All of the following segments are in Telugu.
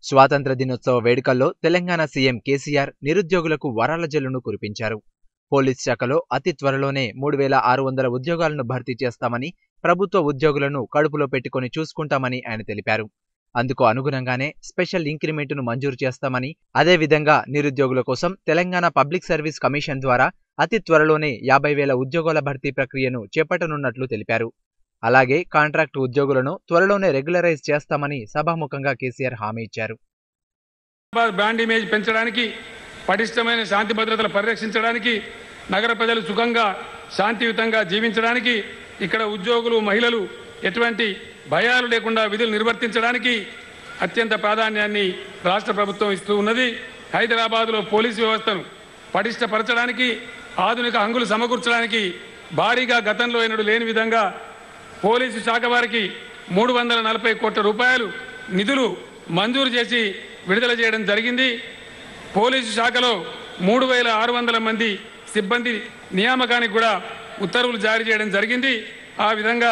స్వాతంత్ర దినోత్సవ వేడుకల్లో తెలంగాణ సీఎం కేసీఆర్ నిరుద్యోగులకు వరాల జల్లును కురిపించారు. పోలీస్ శాఖలో అతి త్వరలోనే 3600 ఉద్యోగాలను భర్తీ చేస్తామని, ప్రభుత్వ ఉద్యోగులను కడుపులో పెట్టుకుని చూసుకుంటామని ఆయన తెలిపారు. అందుకు అనుగుణంగానే స్పెషల్ ఇంక్రిమెంట్ను మంజూరు చేస్తామని, అదేవిధంగా నిరుద్యోగుల కోసం తెలంగాణ పబ్లిక్ సర్వీస్ కమిషన్ ద్వారా అతి త్వరలోనే 50,000 ఉద్యోగాల భర్తీ ప్రక్రియను చేపట్టనున్నట్లు తెలిపారు. అలాగే కాంట్రాక్ట్ ఉద్యోగులను త్వరలోనే రెగ్యులరైజ్ చేస్తామని సభాముఖంగా కేసీఆర్ హామీ ఇచ్చారు. బ్రాండ్ ఇమేజ్ పెంచడానికి, పటిష్టమైన శాంతి భద్రతలు పరిరక్షించడానికి, నగర ప్రజలు సుఖంగా శాంతియుతంగా జీవించడానికి, ఇక్కడ ఉద్యోగులు మహిళలు ఎటువంటి భయాలు లేకుండా విధులు నిర్వర్తించడానికి అత్యంత ప్రాధాన్యాన్ని రాష్ట్ర ప్రభుత్వం ఇస్తూ ఉన్నది. హైదరాబాద్లో పోలీసు వ్యవస్థను పటిష్టపరచడానికి, ఆధునిక హంగులు సమకూర్చడానికి భారీగా గతంలో ఎన్నడూ లేని విధంగా పోలీసు శాఖ వారికి 340 కోట్ల రూపాయలు నిధులు మంజూరు చేసి విడుదల చేయడం జరిగింది. పోలీసు శాఖలో 3600 మంది సిబ్బంది నియామకానికి కూడా ఉత్తర్వులు జారీ చేయడం జరిగింది. ఆ విధంగా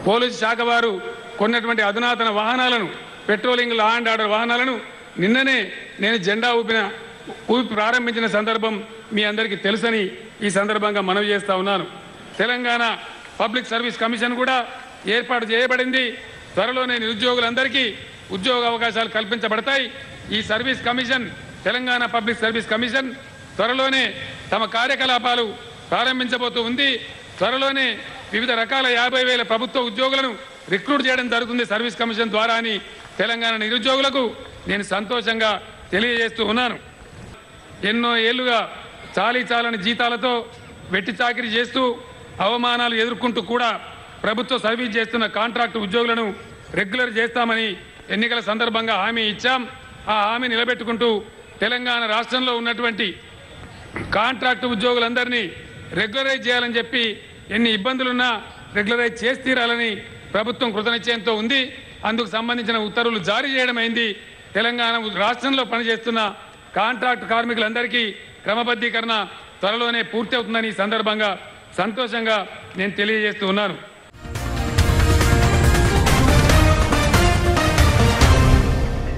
పోలీసు శాఖ వారు కొన్నటువంటి అధునాతన వాహనాలను, పెట్రోలింగ్ లా అండ్ ఆర్డర్ వాహనాలను నిన్ననే నేను జెండా ఊపి ప్రారంభించిన సందర్భం మీ అందరికీ తెలుసని ఈ సందర్భంగా మనవి చేస్తా ఉన్నాను. తెలంగాణ పబ్లిక్ సర్వీస్ కమిషన్ కూడా ఏర్పాటు చేయబడింది. త్వరలోనే నిరుద్యోగులందరికీ ఉద్యోగ అవకాశాలు కల్పించబడతాయి. ఈ service commission, Telangana public service commission త్వరలోనే తమ కార్యకలాపాలు ప్రారంభించబోతూ ఉంది. త్వరలోనే వివిధ రకాల 50,000 ప్రభుత్వ ఉద్యోగులను రిక్రూట్ చేయడం జరుగుతుంది సర్వీస్ కమిషన్ ద్వారా అని తెలంగాణ నిరుద్యోగులకు నేను సంతోషంగా తెలియజేస్తూ ఉన్నాను. ఎన్నో ఏళ్లుగా చాలని జీతాలతో వెట్టి చాకిరీ చేస్తూ అవమానాలు ఎదుర్కొంటూ కూడా ప్రభుత్వ సర్వీస్ చేస్తున్న కాంట్రాక్ట్ ఉద్యోగులను రెగ్యులర్ చేస్తామని ఎన్నికల సందర్భంగా హామీ ఇచ్చాం. ఆ హామీ నిలబెట్టుకుంటూ తెలంగాణ రాష్ట్రంలో ఉన్నటువంటి కాంట్రాక్ట్ ఉద్యోగులందరినీ రెగ్యులరైజ్ చేయాలని చెప్పి ఎన్ని ఇబ్బందులున్నా రెగ్యులరైజ్ చేసి తీరాలని ప్రభుత్వం కృతనిశ్చయంతో ఉంది. అందుకు సంబంధించిన ఉత్తర్వులు జారీ చేయడం అయింది. తెలంగాణ రాష్ట్రంలో పనిచేస్తున్న కాంట్రాక్ట్ కార్మికులందరికీ క్రమబద్ధీకరణ త్వరలోనే పూర్తి అవుతుందని ఈ సందర్భంగా సంతోషంగా నేను తెలియజేస్తూ ఉన్నాను.